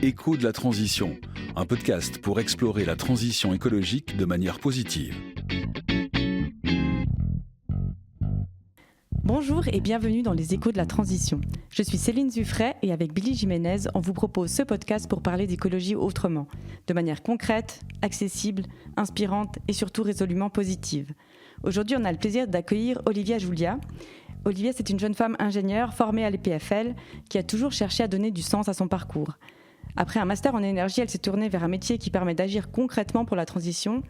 Écho de la transition, un podcast pour explorer la transition écologique de manière positive. Bonjour et bienvenue dans les Échos de la transition. Je suis Céline Zuffray et avec Billy Jiménez, on vous propose ce podcast pour parler d'écologie autrement, de manière concrète, accessible, inspirante et surtout résolument positive. Aujourd'hui, on a le plaisir d'accueillir Olivia Julia. Olivia, c'est une jeune femme ingénieure formée à l'EPFL qui a toujours cherché à donner du sens à son parcours. Après un master en énergie, elle s'est tournée vers un métier qui permet d'agir concrètement pour la transition.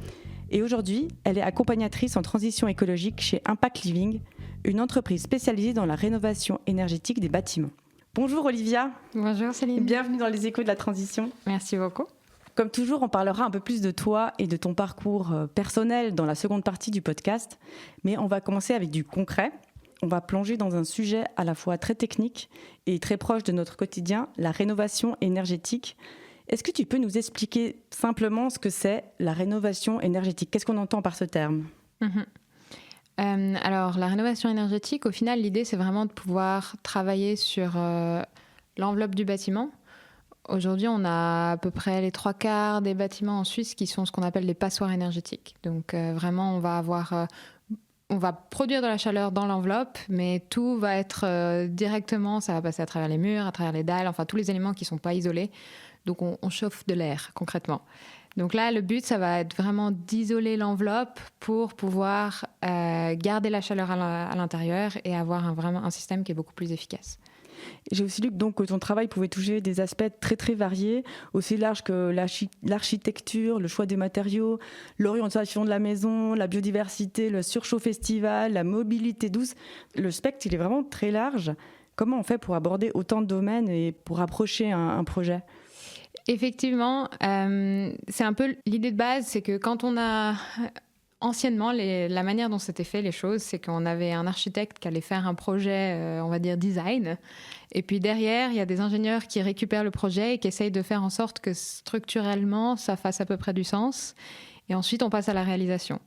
Et aujourd'hui, elle est accompagnatrice en transition écologique chez Impact Living, une entreprise spécialisée dans la rénovation énergétique des bâtiments. Bonjour Olivia. Bonjour Céline. Bienvenue dans les Échos de la transition. Merci beaucoup. Comme toujours, on parlera un peu plus de toi et de ton parcours personnel dans la seconde partie du podcast. Mais on va commencer avec du concret. On va plonger dans un sujet à la fois très technique et très proche de notre quotidien, la rénovation énergétique. Est-ce que tu peux nous expliquer simplement ce que c'est la rénovation énergétique ? Qu'est-ce qu'on entend par ce terme ? Alors, la rénovation énergétique, au final, l'idée, c'est vraiment de pouvoir travailler sur l'enveloppe du bâtiment. Aujourd'hui, on a à peu près les 3/4 des bâtiments en Suisse qui sont ce qu'on appelle les passoires énergétiques. Donc, vraiment, on va produire de la chaleur dans l'enveloppe, mais tout va être directement, ça va passer à travers les murs, à travers les dalles, enfin tous les éléments qui ne sont pas isolés. Donc on chauffe de l'air concrètement. Donc là, le but, ça va être vraiment d'isoler l'enveloppe pour pouvoir garder la chaleur à l'intérieur et avoir vraiment un système qui est beaucoup plus efficace. J'ai aussi lu que ton travail pouvait toucher des aspects très très variés, aussi larges que l'architecture, le choix des matériaux, l'orientation de la maison, la biodiversité, le surchauffe estival, la mobilité douce. Le spectre, il est vraiment très large. Comment on fait pour aborder autant de domaines et pour approcher un projet ? Effectivement, c'est un peu l'idée de base, c'est que quand on a... Anciennement, la manière dont s'étaient fait les choses, c'est qu'on avait un architecte qui allait faire un projet, on va dire design. Et puis derrière, il y a des ingénieurs qui récupèrent le projet et qui essayent de faire en sorte que structurellement, ça fasse à peu près du sens. Et ensuite, on passe à la réalisation.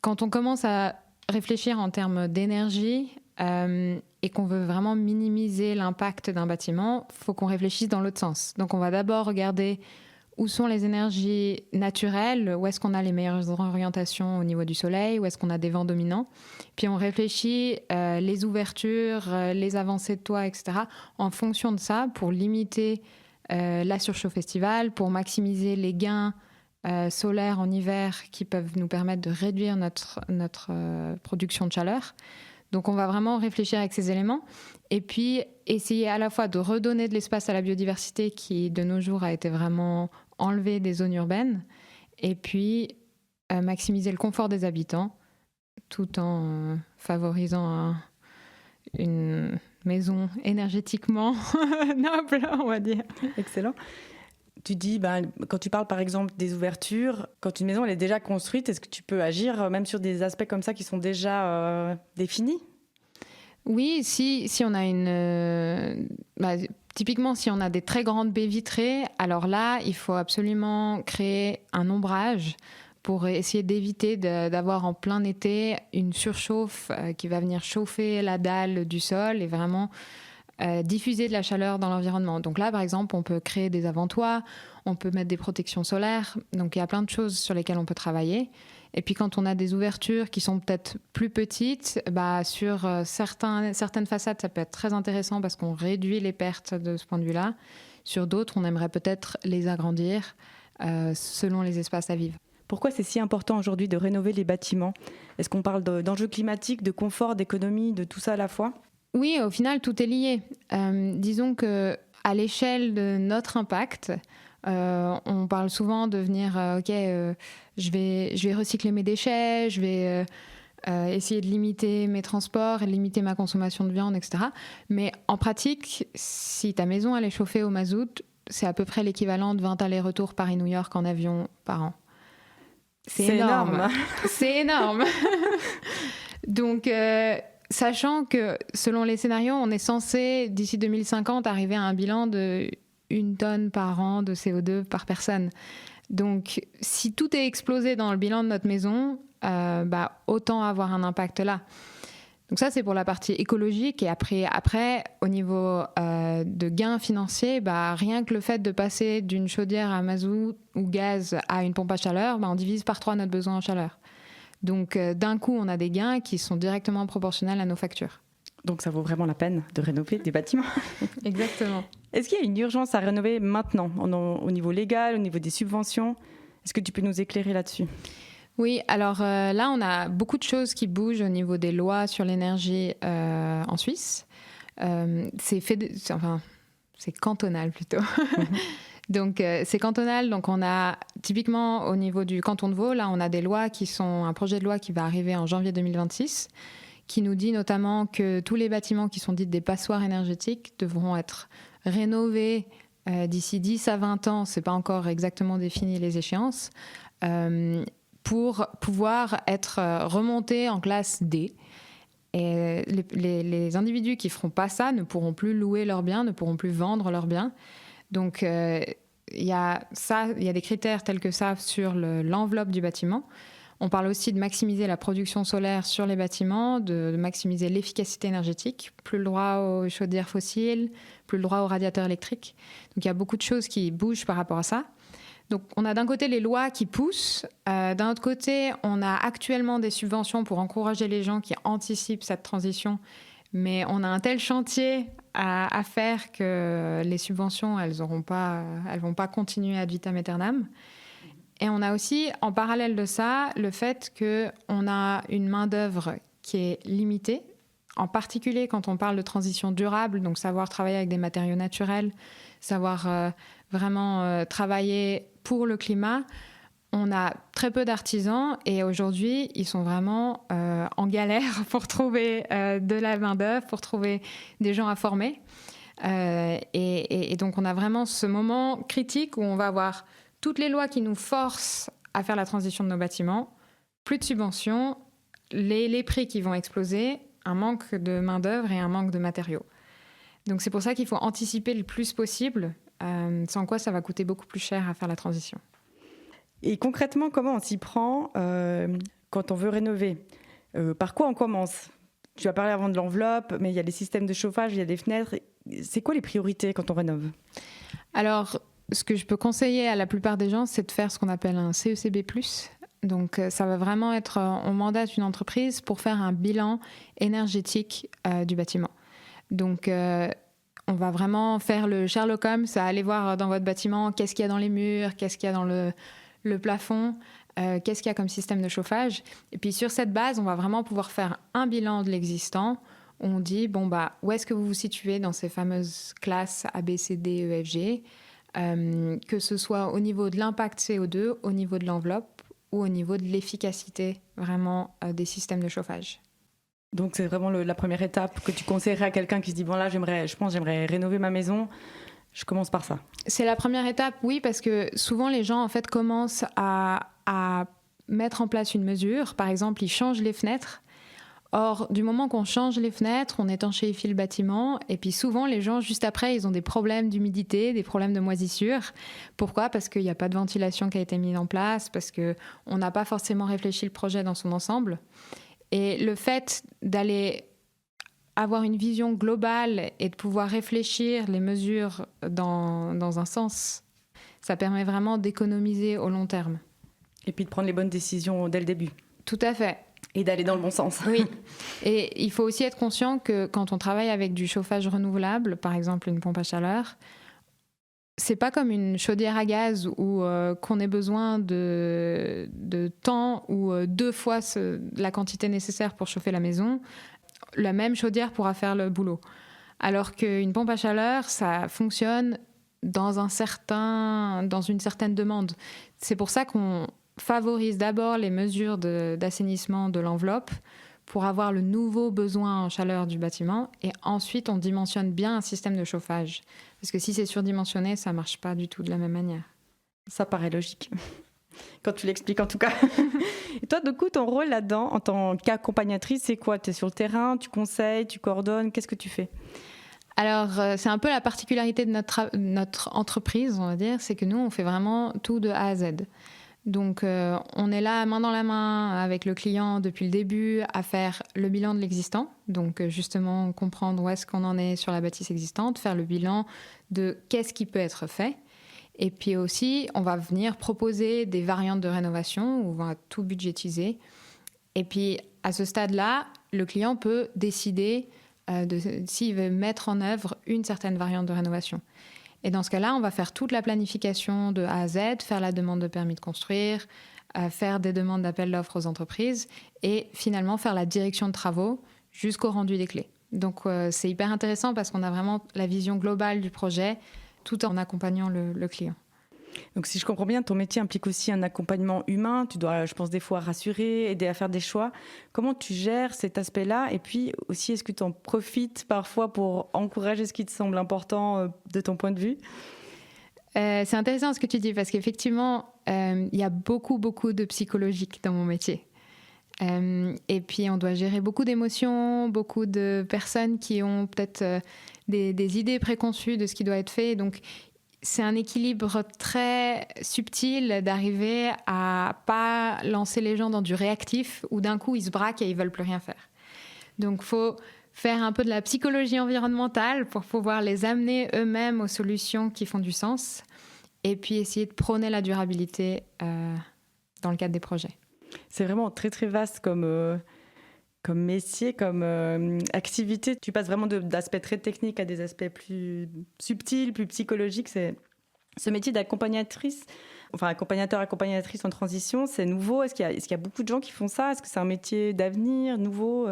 Quand on commence à réfléchir en termes d'énergie et qu'on veut vraiment minimiser l'impact d'un bâtiment, il faut qu'on réfléchisse dans l'autre sens. Donc, on va d'abord regarder où sont les énergies naturelles, où est-ce qu'on a les meilleures orientations au niveau du soleil, où est-ce qu'on a des vents dominants. Puis on réfléchit les ouvertures, les avancées de toit, etc. en fonction de ça pour limiter la surchauffe estivale, pour maximiser les gains solaires en hiver qui peuvent nous permettre de réduire notre production de chaleur. Donc on va vraiment réfléchir avec ces éléments et puis essayer à la fois de redonner de l'espace à la biodiversité qui de nos jours a été vraiment enlevée des zones urbaines et puis maximiser le confort des habitants tout en favorisant une maison énergétiquement noble, on va dire. Excellent. Tu dis, quand tu parles par exemple des ouvertures, quand une maison elle est déjà construite, est-ce que tu peux agir même sur des aspects comme ça qui sont déjà définis ? Oui, si on a typiquement si on a des très grandes baies vitrées, alors là, il faut absolument créer un ombrage pour essayer d'éviter d'avoir en plein été une surchauffe qui va venir chauffer la dalle du sol et vraiment diffuser de la chaleur dans l'environnement. Donc là, par exemple, on peut créer des avant-toits, on peut mettre des protections solaires. Donc il y a plein de choses sur lesquelles on peut travailler. Et puis quand on a des ouvertures qui sont peut-être plus petites, sur certaines façades, ça peut être très intéressant parce qu'on réduit les pertes de ce point de vue-là. Sur d'autres, on aimerait peut-être les agrandir selon les espaces à vivre. Pourquoi c'est si important aujourd'hui de rénover les bâtiments ? Est-ce qu'on parle d'enjeux climatiques, de confort, d'économie, de tout ça à la fois ? Oui, au final, tout est lié. Disons qu'à l'échelle de notre impact, on parle souvent de venir, je vais recycler mes déchets, je vais essayer de limiter mes transports et de limiter ma consommation de viande, etc. Mais en pratique, si ta maison elle est chauffée au mazout, c'est à peu près l'équivalent de 20 allers-retours Paris-New York en avion par an. C'est énorme. C'est énorme. Donc... sachant que, selon les scénarios, on est censé, d'ici 2050, arriver à un bilan de 1 tonne par an de CO2 par personne. Donc, si tout est explosé dans le bilan de notre maison, autant avoir un impact là. Donc ça, c'est pour la partie écologique. Et après au niveau de gains financiers, rien que le fait de passer d'une chaudière à mazout ou gaz à une pompe à chaleur, on divise par 3 notre besoin en chaleur. Donc d'un coup, on a des gains qui sont directement proportionnels à nos factures. Donc ça vaut vraiment la peine de rénover des bâtiments. Exactement. Est-ce qu'il y a une urgence à rénover maintenant, au niveau légal, au niveau des subventions ? Est-ce que tu peux nous éclairer là-dessus ? Oui, alors là, on a beaucoup de choses qui bougent au niveau des lois sur l'énergie en Suisse. C'est cantonal plutôt. Donc, c'est cantonal. Donc, on a typiquement au niveau du canton de Vaud, là, on a des lois un projet de loi qui va arriver en janvier 2026, qui nous dit notamment que tous les bâtiments qui sont dits des passoires énergétiques devront être rénovés d'ici 10 à 20 ans. C'est pas encore exactement défini les échéances. Pour pouvoir être remontés en classe D. Et les individus qui ne feront pas ça ne pourront plus louer leurs biens, ne pourront plus vendre leurs biens. Donc, il y a des critères tels que ça sur l'enveloppe du bâtiment. On parle aussi de maximiser la production solaire sur les bâtiments, de maximiser l'efficacité énergétique, plus le droit aux chaudières fossiles, plus le droit aux radiateurs électriques. Donc, il y a beaucoup de choses qui bougent par rapport à ça. Donc, on a d'un côté les lois qui poussent. D'un autre côté, on a actuellement des subventions pour encourager les gens qui anticipent cette transition. Mais on a un tel chantier à faire que les subventions, elles vont pas continuer ad vitam aeternam. Et on a aussi, en parallèle de ça, le fait qu'on a une main-d'œuvre qui est limitée, en particulier quand on parle de transition durable, donc savoir travailler avec des matériaux naturels, savoir vraiment travailler pour le climat. On a très peu d'artisans et aujourd'hui, ils sont vraiment en galère pour trouver de la main-d'œuvre, pour trouver des gens à former. Et donc, on a vraiment ce moment critique où on va avoir toutes les lois qui nous forcent à faire la transition de nos bâtiments, plus de subventions, les prix qui vont exploser, un manque de main-d'œuvre et un manque de matériaux. Donc, c'est pour ça qu'il faut anticiper le plus possible, sans quoi ça va coûter beaucoup plus cher à faire la transition. Et concrètement, comment on s'y prend quand on veut rénover ? Par quoi on commence ? Tu as parlé avant de l'enveloppe, mais il y a des systèmes de chauffage, il y a des fenêtres. C'est quoi les priorités quand on rénove ? Alors, ce que je peux conseiller à la plupart des gens, c'est de faire ce qu'on appelle un CECB+. Donc, ça va vraiment être, on mandate une entreprise pour faire un bilan énergétique du bâtiment. Donc, on va vraiment faire le Sherlock Holmes, à aller voir dans votre bâtiment qu'est-ce qu'il y a dans les murs, qu'est-ce qu'il y a dans le plafond, qu'est-ce qu'il y a comme système de chauffage. Et puis, sur cette base, on va vraiment pouvoir faire un bilan de l'existant. On dit, où est-ce que vous vous situez dans ces fameuses classes A, B, C, D, E, F, G, que ce soit au niveau de l'impact CO2, au niveau de l'enveloppe ou au niveau de l'efficacité vraiment des systèmes de chauffage. Donc c'est vraiment la première étape que tu conseillerais à quelqu'un qui se dit je pense j'aimerais rénover ma maison, je commence par ça. C'est la première étape, oui, parce que souvent les gens en fait commencent à mettre en place une mesure. Par exemple, ils changent les fenêtres. Or, du moment qu'on change les fenêtres, on étanchéifie le bâtiment. Et puis souvent, les gens, juste après, ils ont des problèmes d'humidité, des problèmes de moisissure. Pourquoi ? Parce qu'il n'y a pas de ventilation qui a été mise en place, parce qu'on n'a pas forcément réfléchi le projet dans son ensemble. Et le fait d'aller avoir une vision globale et de pouvoir réfléchir les mesures dans un sens, ça permet vraiment d'économiser au long terme. Et puis de prendre les bonnes décisions dès le début. Tout à fait. Et d'aller dans le bon sens. Oui. Et il faut aussi être conscient que quand on travaille avec du chauffage renouvelable, par exemple une pompe à chaleur, c'est pas comme une chaudière à gaz où qu'on ait besoin de temps ou 2 fois la quantité nécessaire pour chauffer la maison. La même chaudière pourra faire le boulot. Alors qu'une pompe à chaleur, ça fonctionne dans une certaine demande. C'est pour ça qu'on favorise d'abord les mesures d'assainissement de l'enveloppe pour avoir le nouveau besoin en chaleur du bâtiment et ensuite on dimensionne bien un système de chauffage. Parce que si c'est surdimensionné, ça ne marche pas du tout de la même manière. Ça paraît logique, quand tu l'expliques en tout cas. Et toi, du coup, ton rôle là-dedans, en tant qu'accompagnatrice, c'est quoi ? Tu es sur le terrain, tu conseilles, tu coordonnes, qu'est-ce que tu fais ? Alors, c'est un peu la particularité de notre entreprise, on va dire, c'est que nous, on fait vraiment tout de A à Z. Donc, on est là main dans la main avec le client depuis le début à faire le bilan de l'existant. Donc, justement, comprendre où est-ce qu'on en est sur la bâtisse existante, faire le bilan de qu'est-ce qui peut être fait. Et puis aussi, on va venir proposer des variantes de rénovation où on va tout budgétiser. Et puis, à ce stade-là, le client peut décider s'il veut mettre en œuvre une certaine variante de rénovation. Et dans ce cas-là, on va faire toute la planification de A à Z, faire la demande de permis de construire, faire des demandes d'appel d'offres aux entreprises et finalement faire la direction de travaux jusqu'au rendu des clés. Donc, c'est hyper intéressant parce qu'on a vraiment la vision globale du projet tout en accompagnant le client. Donc, si je comprends bien, ton métier implique aussi un accompagnement humain. Tu dois, je pense, des fois rassurer, aider à faire des choix. Comment tu gères cet aspect-là? Et puis aussi, est-ce que tu en profites parfois pour encourager ce qui te semble important de ton point de vue? C'est intéressant ce que tu dis parce qu'effectivement, il y a beaucoup de psychologique dans mon métier. Et puis, on doit gérer beaucoup d'émotions, beaucoup de personnes qui ont peut-être des idées préconçues de ce qui doit être fait. Donc, c'est un équilibre très subtil d'arriver à pas lancer les gens dans du réactif où d'un coup ils se braquent et ils veulent plus rien faire. Donc, faut faire un peu de la psychologie environnementale pour pouvoir les amener eux-mêmes aux solutions qui font du sens et puis essayer de prôner la durabilité dans le cadre des projets. C'est vraiment très très vaste comme métier, comme activité. Tu passes vraiment d'aspects très techniques à des aspects plus subtils, plus psychologiques. C'est ce métier d'accompagnatrice, enfin accompagnatrice en transition, c'est nouveau. Est-ce qu'il y a beaucoup de gens qui font ça? Est-ce que c'est un métier d'avenir, nouveau?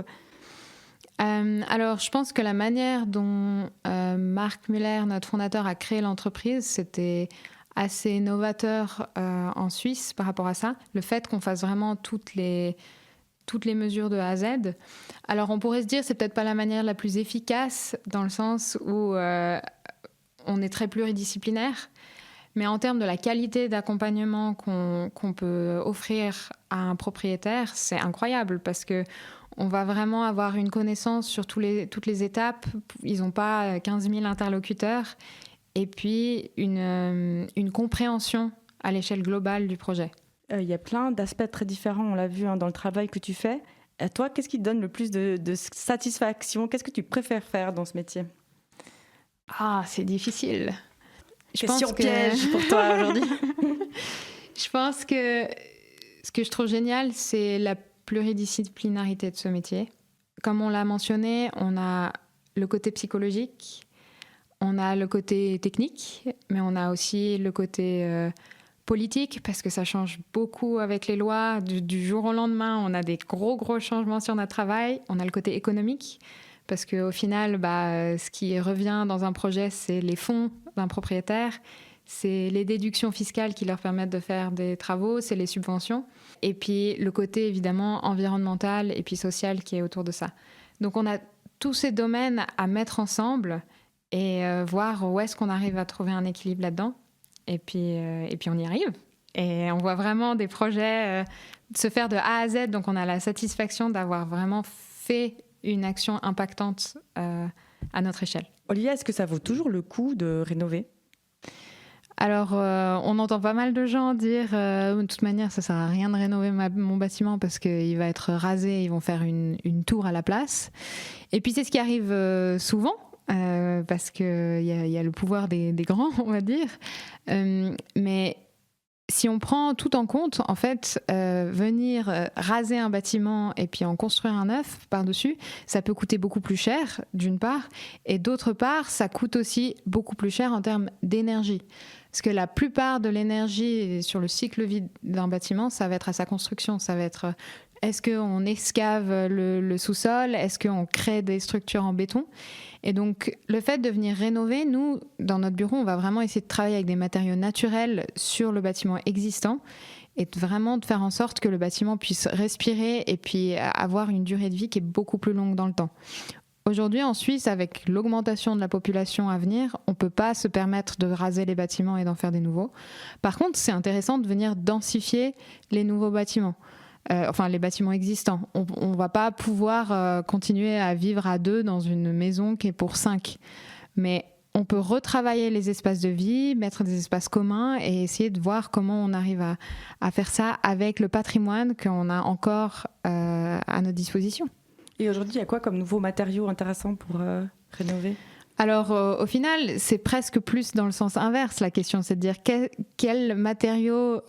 Alors, je pense que la manière dont Marc Muller, notre fondateur, a créé l'entreprise, c'était assez novateur en Suisse par rapport à ça. Le fait qu'on fasse vraiment toutes les mesures de A à Z. Alors, on pourrait se dire que c'est peut-être pas la manière la plus efficace dans le sens où on est très pluridisciplinaire. Mais en termes de la qualité d'accompagnement qu'on peut offrir à un propriétaire, c'est incroyable parce qu'on va vraiment avoir une connaissance sur toutes les étapes. Ils n'ont pas 15 000 interlocuteurs. Et puis, une compréhension à l'échelle globale du projet. Il y a plein d'aspects très différents, on l'a vu dans le travail que tu fais. Toi, qu'est-ce qui te donne le plus de satisfaction? Qu'est-ce que tu préfères faire dans ce métier? Ah, c'est difficile. Question piège pour toi aujourd'hui. Je pense que ce que je trouve génial, c'est la pluridisciplinarité de ce métier. Comme on l'a mentionné, on a le côté psychologique, on a le côté technique, mais on a aussi le côté politique, parce que ça change beaucoup avec les lois. Du jour au lendemain, on a des gros changements sur notre travail. On a le côté économique, parce qu'au final, ce qui revient dans un projet, c'est les fonds d'un propriétaire, c'est les déductions fiscales qui leur permettent de faire des travaux, c'est les subventions, et puis le côté évidemment environnemental et puis social qui est autour de ça. Donc on a tous ces domaines à mettre ensemble et voir où est-ce qu'on arrive à trouver un équilibre là-dedans, et puis on y arrive. Et on voit vraiment des projets se faire de A à Z, donc on a la satisfaction d'avoir vraiment fait une action impactante à notre échelle. Olivia, est-ce que ça vaut toujours le coup de rénover? Alors, on entend pas mal de gens dire de toute manière, ça sert à rien de rénover mon bâtiment parce qu'il va être rasé, ils vont faire une tour à la place. Et puis, c'est ce qui arrive souvent parce qu'il y a le pouvoir des grands, on va dire. Mais si on prend tout en compte, en fait, venir raser un bâtiment et puis en construire un neuf par-dessus, ça peut coûter beaucoup plus cher, d'une part, et d'autre part, ça coûte aussi beaucoup plus cher en termes d'énergie. Parce que la plupart de l'énergie sur le cycle vie d'un bâtiment, ça va être à sa construction, ça va être est-ce qu'on escave le sous-sol, est-ce qu'on crée des structures en béton. Et donc, le fait de venir rénover, nous, dans notre bureau, on va vraiment essayer de travailler avec des matériaux naturels sur le bâtiment existant et vraiment de faire en sorte que le bâtiment puisse respirer et puis avoir une durée de vie qui est beaucoup plus longue dans le temps. Aujourd'hui, en Suisse, avec l'augmentation de la population à venir, on ne peut pas se permettre de raser les bâtiments et d'en faire des nouveaux. Par contre, c'est intéressant de venir densifier les nouveaux bâtiments. Les bâtiments existants. On ne va pas pouvoir continuer à vivre à 2 dans une maison qui est pour 5. Mais on peut retravailler les espaces de vie, mettre des espaces communs et essayer de voir comment on arrive à faire ça avec le patrimoine qu'on a encore à notre disposition. Et aujourd'hui, il y a quoi comme nouveaux matériaux intéressants pour rénover ? Alors, au final, c'est presque plus dans le sens inverse, la question. C'est de dire quels matériaux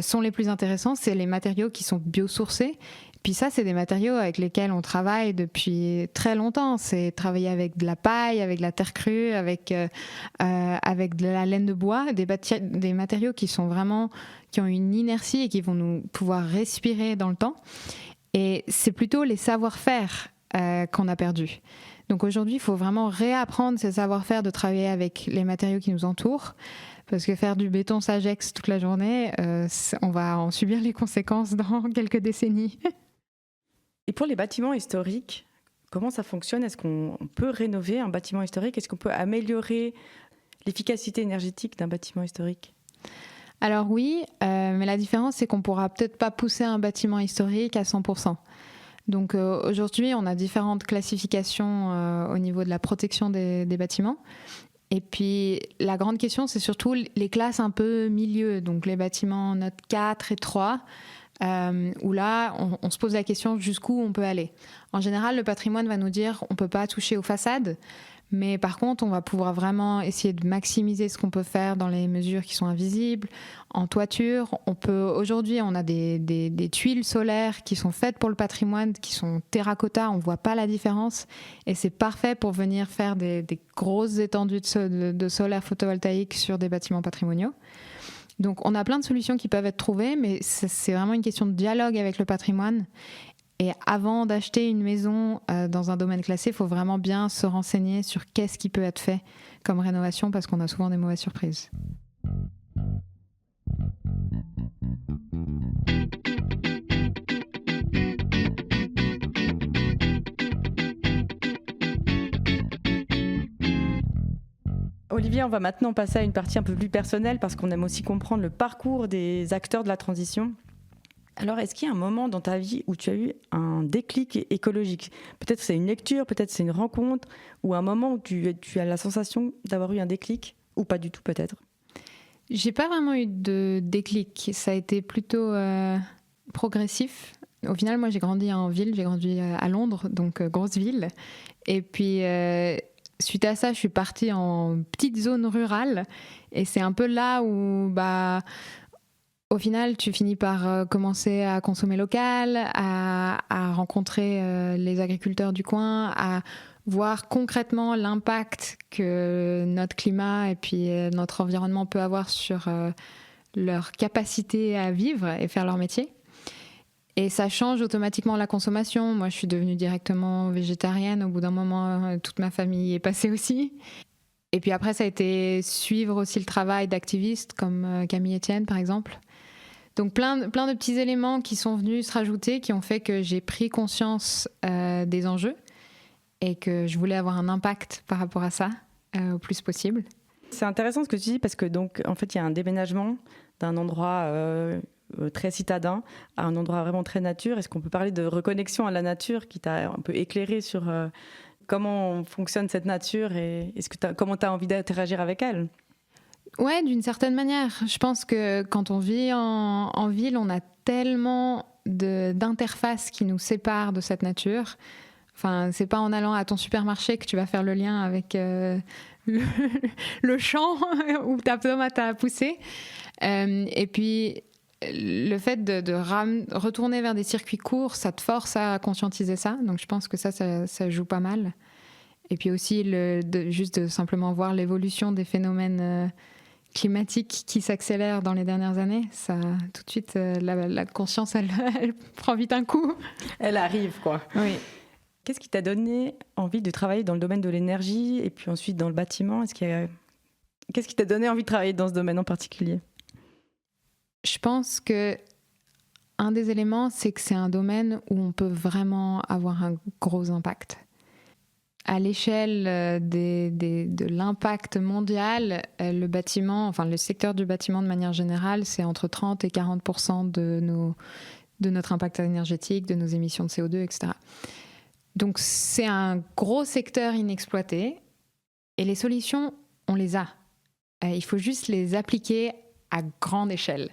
sont les plus intéressants. C'est les matériaux qui sont biosourcés. Puis ça, c'est des matériaux avec lesquels on travaille depuis très longtemps. C'est travailler avec de la paille, avec de la terre crue, avec de la laine de bois, des matériaux qui ont une inertie et qui vont nous pouvoir respirer dans le temps. Et c'est plutôt les savoir-faire qu'on a perdus. Donc aujourd'hui, il faut vraiment réapprendre ces savoir-faire de travailler avec les matériaux qui nous entourent. Parce que faire du béton Sagex toute la journée, on va en subir les conséquences dans quelques décennies. Et pour les bâtiments historiques, comment ça fonctionne ? Est-ce qu'on peut rénover un bâtiment historique ? Est-ce qu'on peut améliorer l'efficacité énergétique d'un bâtiment historique ? Alors oui, mais la différence, c'est qu'on ne pourra peut-être pas pousser un bâtiment historique à 100%. Donc aujourd'hui, on a différentes classifications au niveau de la protection des bâtiments. Et puis la grande question, c'est surtout les classes un peu milieu, donc les bâtiments note 4 et 3, où là, on se pose la question jusqu'où on peut aller. En général, le patrimoine va nous dire on ne peut pas toucher aux façades, mais par contre, on va pouvoir vraiment essayer de maximiser ce qu'on peut faire dans les mesures qui sont invisibles. En toiture, aujourd'hui, on a des tuiles solaires qui sont faites pour le patrimoine, qui sont terracotta, on ne voit pas la différence. Et c'est parfait pour venir faire des grosses étendues de solaire photovoltaïque sur des bâtiments patrimoniaux. Donc, on a plein de solutions qui peuvent être trouvées, mais c'est vraiment une question de dialogue avec le patrimoine. Et avant d'acheter une maison dans un domaine classé, il faut vraiment bien se renseigner sur qu'est-ce qui peut être fait comme rénovation, parce qu'on a souvent des mauvaises surprises. Olivier, on va maintenant passer à une partie un peu plus personnelle parce qu'on aime aussi comprendre le parcours des acteurs de la transition. Alors, est-ce qu'il y a un moment dans ta vie où tu as eu un déclic écologique ? Peut-être c'est une lecture, peut-être c'est une rencontre, ou un moment où tu as la sensation d'avoir eu un déclic, ou pas du tout peut-être ? J'ai pas vraiment eu de déclic, ça a été plutôt progressif. Au final, moi j'ai grandi en ville, j'ai grandi à Londres, donc grosse ville. Et puis suite à ça, je suis partie en petite zone rurale, et c'est un peu là où au final, tu finis par commencer à consommer local, à rencontrer les agriculteurs du coin, à voir concrètement l'impact que notre climat et puis notre environnement peut avoir sur leur capacité à vivre et faire leur métier. Et ça change automatiquement la consommation. Moi, je suis devenue directement végétarienne. Au bout d'un moment, toute ma famille y est passée aussi. Et puis après, ça a été suivre aussi le travail d'activistes comme Camille Etienne, par exemple. Donc plein de petits éléments qui sont venus se rajouter, qui ont fait que j'ai pris conscience des enjeux et que je voulais avoir un impact par rapport à ça au plus possible. C'est intéressant ce que tu dis parce que donc en fait il y a un déménagement d'un endroit très citadin à un endroit vraiment très nature. Est-ce qu'on peut parler de reconnexion à la nature qui t'a un peu éclairé sur comment fonctionne cette nature et comment tu as envie d'interagir avec elle ? Ouais, d'une certaine manière. Je pense que quand on vit en ville, on a tellement d'interfaces qui nous séparent de cette nature. Enfin, c'est pas en allant à ton supermarché que tu vas faire le lien avec le champ où ta tomate a poussé. Et puis, le fait de retourner vers des circuits courts, ça te force à conscientiser ça. Donc, je pense que ça joue pas mal. Et puis aussi, juste de simplement voir l'évolution des phénomènes climatique qui s'accélère dans les dernières années, ça, tout de suite, la conscience, elle prend vite un coup. Elle arrive, quoi. Oui. Qu'est-ce qui t'a donné envie de travailler dans le domaine de l'énergie et puis ensuite dans le bâtiment ? Qu'est-ce qui t'a donné envie de travailler dans ce domaine en particulier ? Je pense que un des éléments, c'est que c'est un domaine où on peut vraiment avoir un gros impact. À l'échelle de l'impact mondial, le bâtiment, enfin le secteur du bâtiment de manière générale, c'est entre 30 et 40% de notre impact énergétique, de nos émissions de CO2, etc. Donc c'est un gros secteur inexploité. Et les solutions, on les a. Il faut juste les appliquer à grande échelle.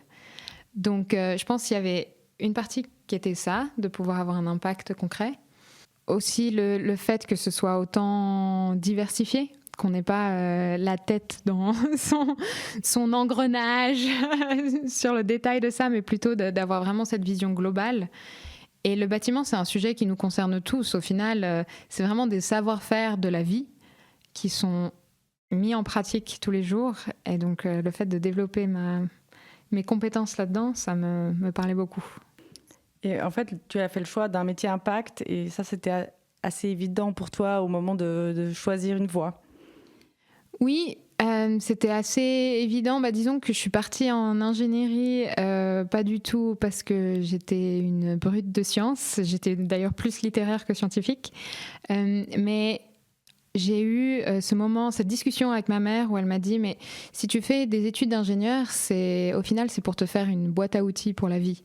Donc, je pense qu'il y avait une partie qui était ça, de pouvoir avoir un impact concret. Aussi, le fait que ce soit autant diversifié, qu'on n'ait pas la tête dans son engrenage sur le détail de ça, mais plutôt d'avoir vraiment cette vision globale. Et le bâtiment, c'est un sujet qui nous concerne tous. Au final, c'est vraiment des savoir-faire de la vie qui sont mis en pratique tous les jours. Et donc, le fait de développer mes compétences là-dedans, ça me parlait beaucoup. Et en fait, tu as fait le choix d'un métier impact et ça, c'était assez évident pour toi au moment de choisir une voie. Oui, c'était assez évident. Disons que je suis partie en ingénierie, pas du tout parce que j'étais une brute de sciences. J'étais d'ailleurs plus littéraire que scientifique. Mais j'ai eu cette discussion avec ma mère où elle m'a dit « Mais si tu fais des études d'ingénieur, au final, c'est pour te faire une boîte à outils pour la vie.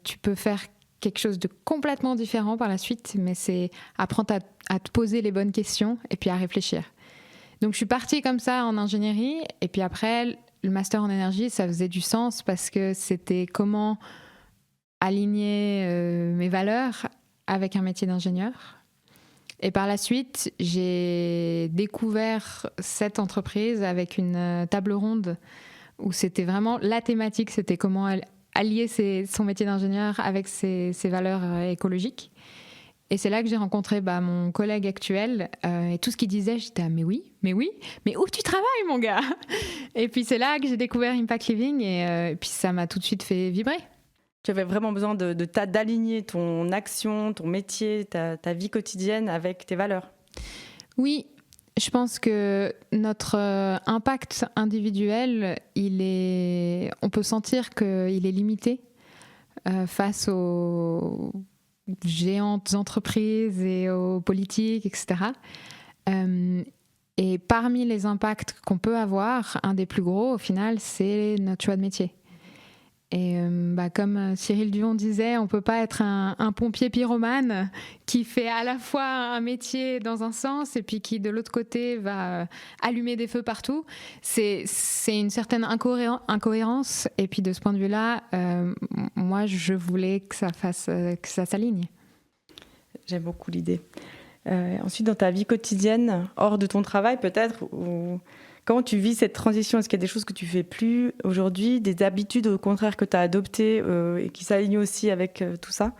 Tu peux faire quelque chose de complètement différent par la suite, mais c'est apprendre à te poser les bonnes questions et puis à réfléchir. » Donc, je suis partie comme ça en ingénierie. Et puis après, le master en énergie, ça faisait du sens parce que c'était comment aligner mes valeurs avec un métier d'ingénieur. Et par la suite, j'ai découvert cette entreprise avec une table ronde où c'était vraiment la thématique, c'était comment allier son métier d'ingénieur avec ses valeurs écologiques. Et c'est là que j'ai rencontré mon collègue actuel et tout ce qu'il disait, j'étais mais oui, mais où tu travailles mon gars? Et puis c'est là que j'ai découvert Impact Living et puis ça m'a tout de suite fait vibrer. Tu avais vraiment besoin d'aligner ton action, ton métier, ta vie quotidienne avec tes valeurs. Oui, je pense que notre impact individuel, on peut sentir qu'il est limité face aux géantes entreprises et aux politiques, etc. Et parmi les impacts qu'on peut avoir, un des plus gros, au final, c'est notre choix de métier. Et comme Cyril Dion disait, on ne peut pas être un pompier pyromane qui fait à la fois un métier dans un sens et puis qui, de l'autre côté, va allumer des feux partout. C'est une certaine incohérence. Et puis, de ce point de vue-là, moi, je voulais que ça s'aligne. J'aime beaucoup l'idée. Ensuite, dans ta vie quotidienne, hors de ton travail peut-être, comment tu vis cette transition? Est-ce qu'il y a des choses que tu fais plus aujourd'hui, des habitudes au contraire que tu as adoptées et qui s'alignent aussi avec tout ça?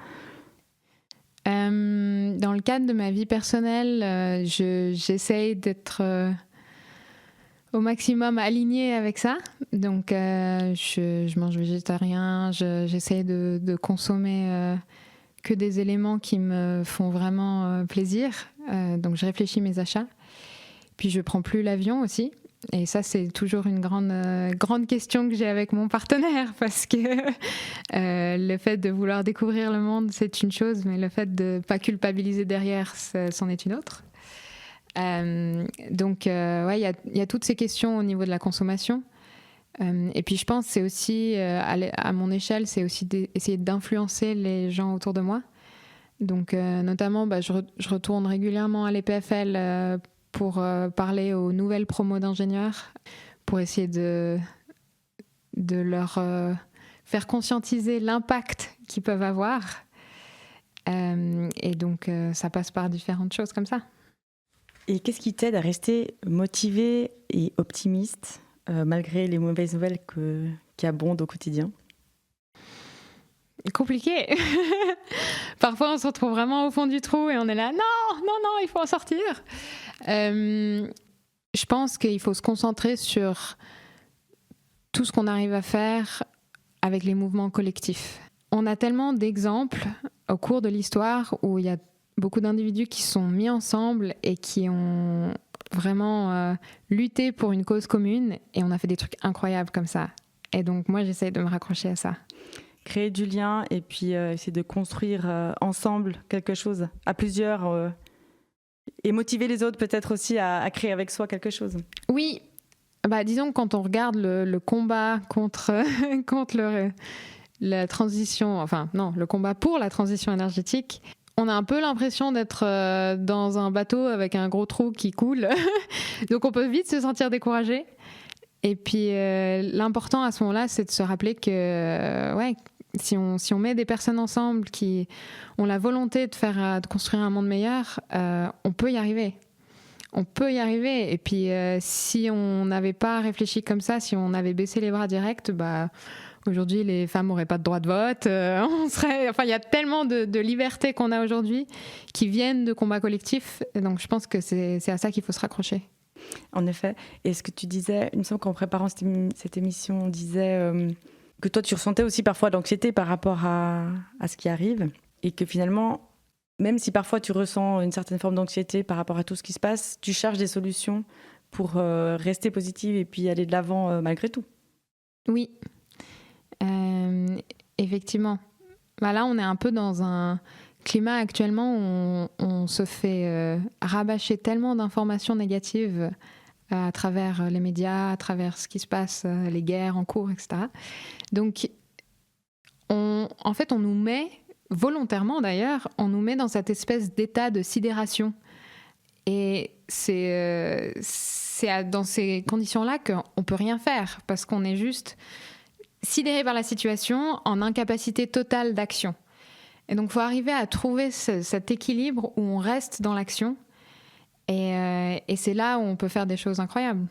Dans le cadre de ma vie personnelle, j'essaye d'être au maximum alignée avec ça. Donc, je mange végétarien, j'essaye de consommer que des éléments qui me font vraiment plaisir. Donc, je réfléchis mes achats. Puis, je prends plus l'avion aussi. Et ça, c'est toujours une grande question que j'ai avec mon partenaire parce que le fait de vouloir découvrir le monde, c'est une chose, mais le fait de ne pas culpabiliser derrière, c'en est une autre. Donc, il y a toutes ces questions au niveau de la consommation. Et puis, je pense que c'est aussi, à mon échelle, c'est aussi essayer d'influencer les gens autour de moi. Donc, notamment, je retourne régulièrement à l'EPFL pour parler aux nouvelles promos d'ingénieurs, pour essayer de leur faire conscientiser l'impact qu'ils peuvent avoir. Et donc, ça passe par différentes choses comme ça. Et qu'est-ce qui t'aide à rester motivé et optimiste malgré les mauvaises nouvelles qui abondent au quotidien? Compliqué. Parfois, on se retrouve vraiment au fond du trou et on est là, non, il faut en sortir. Je pense qu'il faut se concentrer sur tout ce qu'on arrive à faire avec les mouvements collectifs. On a tellement d'exemples au cours de l'histoire où il y a beaucoup d'individus qui sont mis ensemble et qui ont vraiment lutté pour une cause commune et on a fait des trucs incroyables comme ça. Et donc, moi, j'essaye de me raccrocher à ça. Créer du lien et puis essayer de construire ensemble quelque chose à plusieurs et motiver les autres peut-être aussi à créer avec soi quelque chose. Oui, disons que quand on regarde le combat contre la transition, le combat pour la transition énergétique, on a un peu l'impression d'être dans un bateau avec un gros trou qui coule. Donc on peut vite se sentir découragé. Et puis l'important à ce moment-là, c'est de se rappeler que si on met des personnes ensemble qui ont la volonté de construire un monde meilleur, on peut y arriver. On peut y arriver. Et puis si on n'avait pas réfléchi comme ça, si on avait baissé les bras direct, aujourd'hui, les femmes n'auraient pas de droit de vote. Il y a tellement de libertés qu'on a aujourd'hui qui viennent de combats collectifs. Et donc, je pense que c'est à ça qu'il faut se raccrocher. En effet. Et ce que tu disais, il me semble qu'en préparant cette émission, on disait que toi, tu ressentais aussi parfois de l'anxiété par rapport à ce qui arrive. Et que finalement, même si parfois tu ressens une certaine forme d'anxiété par rapport à tout ce qui se passe, tu cherches des solutions pour rester positive et puis aller de l'avant malgré tout. Oui. Effectivement. Là, on est un peu dans un climat actuellement où on se fait rabâcher tellement d'informations négatives à travers les médias, à travers ce qui se passe, les guerres en cours, etc. Donc, on nous met, volontairement d'ailleurs, on nous met dans cette espèce d'état de sidération. Et c'est dans ces conditions-là qu'on ne peut rien faire, parce qu'on est juste sidéré par la situation, en incapacité totale d'action. Et donc, il faut arriver à trouver cet équilibre où on reste dans l'action. Et c'est là où on peut faire des choses incroyables.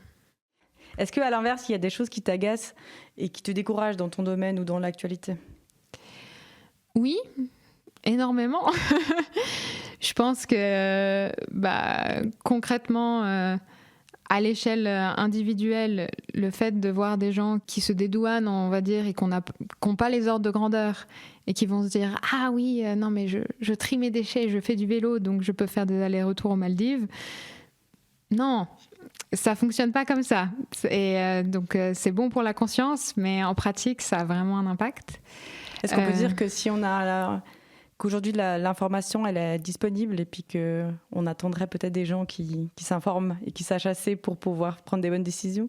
Est-ce qu'à l'inverse, il y a des choses qui t'agacent et qui te découragent dans ton domaine ou dans l'actualité ? Oui, énormément. Je pense que concrètement, à l'échelle individuelle, le fait de voir des gens qui se dédouanent, on va dire, et qui n'ont pas les ordres de grandeur et qui vont se dire « Ah oui, non mais je trie mes déchets, je fais du vélo, donc je peux faire des allers-retours aux Maldives. » Non, ça ne fonctionne pas comme ça. Et donc c'est bon pour la conscience, mais en pratique, ça a vraiment un impact. Est-ce qu'on peut dire que si on a... qu'aujourd'hui l'information elle est disponible et puis qu'on attendrait peut-être des gens qui s'informent et qui sachent assez pour pouvoir prendre des bonnes décisions ?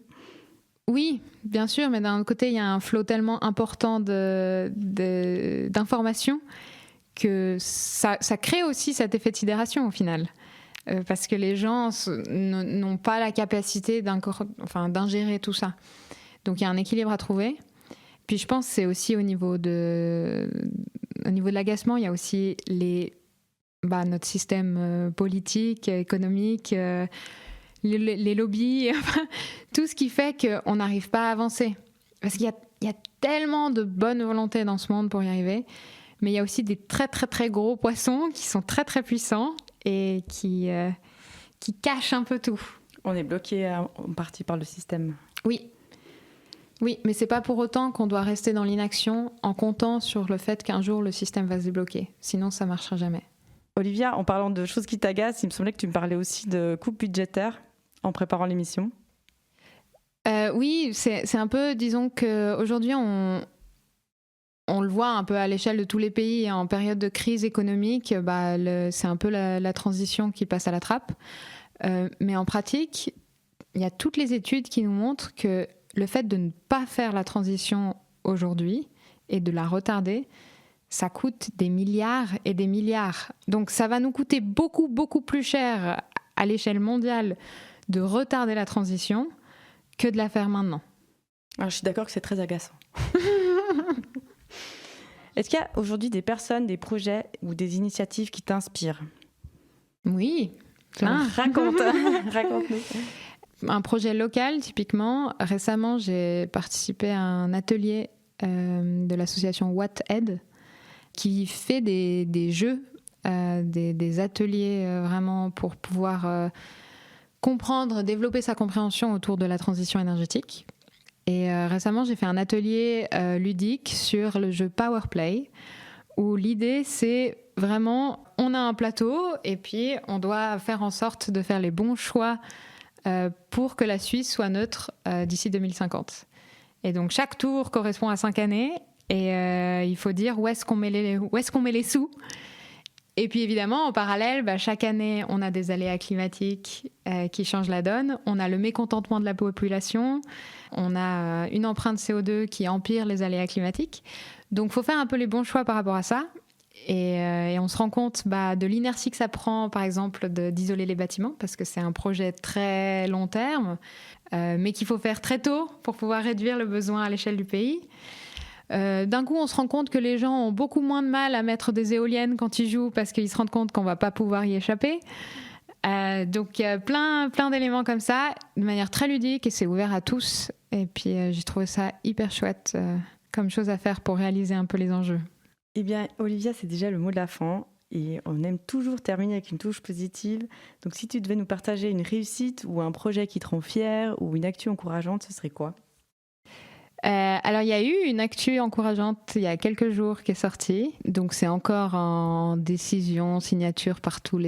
Oui, bien sûr, mais d'un autre côté, il y a un flot tellement important d'informations que ça crée aussi cet effet de sidération au final. Parce que les gens n'ont pas la capacité d'ingérer tout ça. Donc il y a un équilibre à trouver. Puis je pense que c'est aussi au niveau de l'agacement, il y a aussi notre système politique, économique, les lobbies, tout ce qui fait qu'on n'arrive pas à avancer. Parce qu'il y a tellement de bonne volonté dans ce monde pour y arriver, mais il y a aussi des très très très gros poissons qui sont très très puissants et qui cachent un peu tout. On est bloqué en partie par le système. Oui, mais c'est pas pour autant qu'on doit rester dans l'inaction en comptant sur le fait qu'un jour le système va se débloquer. Sinon, ça marchera jamais. Olivia, en parlant de choses qui t'agacent, il me semblait que tu me parlais aussi de coupes budgétaires en préparant l'émission. Oui, c'est un peu, disons qu'aujourd'hui, on le voit un peu à l'échelle de tous les pays en période de crise économique, c'est un peu la transition qui passe à la trappe. Mais en pratique, il y a toutes les études qui nous montrent que le fait de ne pas faire la transition aujourd'hui et de la retarder, ça coûte des milliards et des milliards. Donc ça va nous coûter beaucoup, beaucoup plus cher à l'échelle mondiale de retarder la transition que de la faire maintenant. Alors, je suis d'accord que c'est très agaçant. Est-ce qu'il y a aujourd'hui des personnes, des projets ou des initiatives qui t'inspirent ? Oui, plein. Raconte-nous. Un projet local, typiquement. Récemment, j'ai participé à un atelier de l'association WhatAid qui fait des jeux, des ateliers vraiment pour pouvoir comprendre, développer sa compréhension autour de la transition énergétique. Et récemment, j'ai fait un atelier ludique sur le jeu Powerplay, où l'idée, c'est vraiment, on a un plateau et puis on doit faire en sorte de faire les bons choix pour que la Suisse soit neutre d'ici 2050. Et donc, chaque tour correspond à 5 années et il faut dire où est-ce qu'on met les sous. Et puis, évidemment, en parallèle, chaque année, on a des aléas climatiques qui changent la donne. On a le mécontentement de la population. On a une empreinte CO2 qui empire les aléas climatiques. Donc, il faut faire un peu les bons choix par rapport à ça. Et on se rend compte de l'inertie que ça prend, par exemple, d'isoler les bâtiments, parce que c'est un projet très long terme, mais qu'il faut faire très tôt pour pouvoir réduire le besoin à l'échelle du pays. D'un coup, on se rend compte que les gens ont beaucoup moins de mal à mettre des éoliennes quand ils jouent, parce qu'ils se rendent compte qu'on ne va pas pouvoir y échapper. Donc, il y a plein d'éléments comme ça, de manière très ludique, et c'est ouvert à tous. Et puis, j'ai trouvé ça hyper chouette comme chose à faire pour réaliser un peu les enjeux. Eh bien, Olivia, c'est déjà le mot de la fin. Et on aime toujours terminer avec une touche positive. Donc, si tu devais nous partager une réussite ou un projet qui te rend fier ou une actu encourageante, ce serait quoi ? Alors, il y a eu une actu encourageante il y a quelques jours qui est sortie. Donc, c'est encore en décision, signature par toute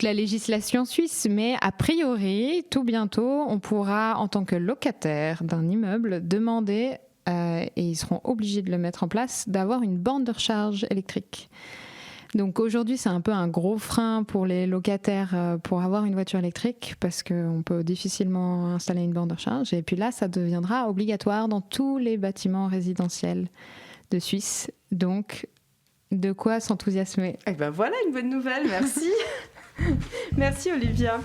la législation suisse. Mais a priori, tout bientôt, on pourra, en tant que locataire d'un immeuble, demander, et ils seront obligés de le mettre en place, d'avoir une borne de recharge électrique. Donc aujourd'hui, c'est un peu un gros frein pour les locataires pour avoir une voiture électrique, parce qu'on peut difficilement installer une borne de recharge. Et puis là, ça deviendra obligatoire dans tous les bâtiments résidentiels de Suisse. Donc, de quoi s'enthousiasmer. Eh ben voilà une bonne nouvelle, merci. Merci Olivia.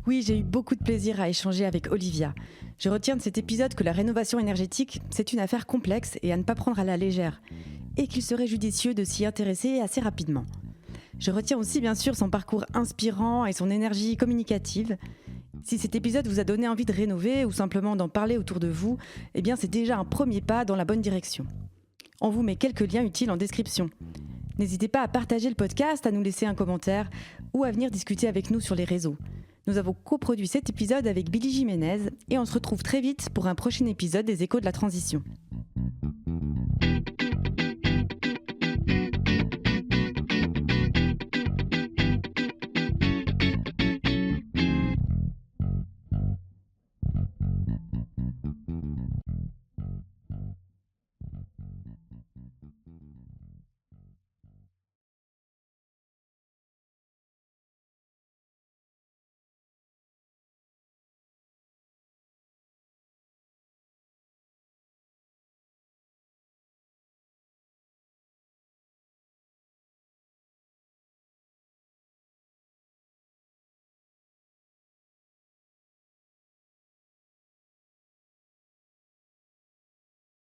Oui, j'ai eu beaucoup de plaisir à échanger avec Olivia. Je retiens de cet épisode que la rénovation énergétique, c'est une affaire complexe et à ne pas prendre à la légère, et qu'il serait judicieux de s'y intéresser assez rapidement. Je retiens aussi bien sûr son parcours inspirant et son énergie communicative. Si cet épisode vous a donné envie de rénover ou simplement d'en parler autour de vous, eh bien c'est déjà un premier pas dans la bonne direction. On vous met quelques liens utiles en description. N'hésitez pas à partager le podcast, à nous laisser un commentaire ou à venir discuter avec nous sur les réseaux. Nous avons coproduit cet épisode avec Billie Jiménez et on se retrouve très vite pour un prochain épisode des Échos de la Transition.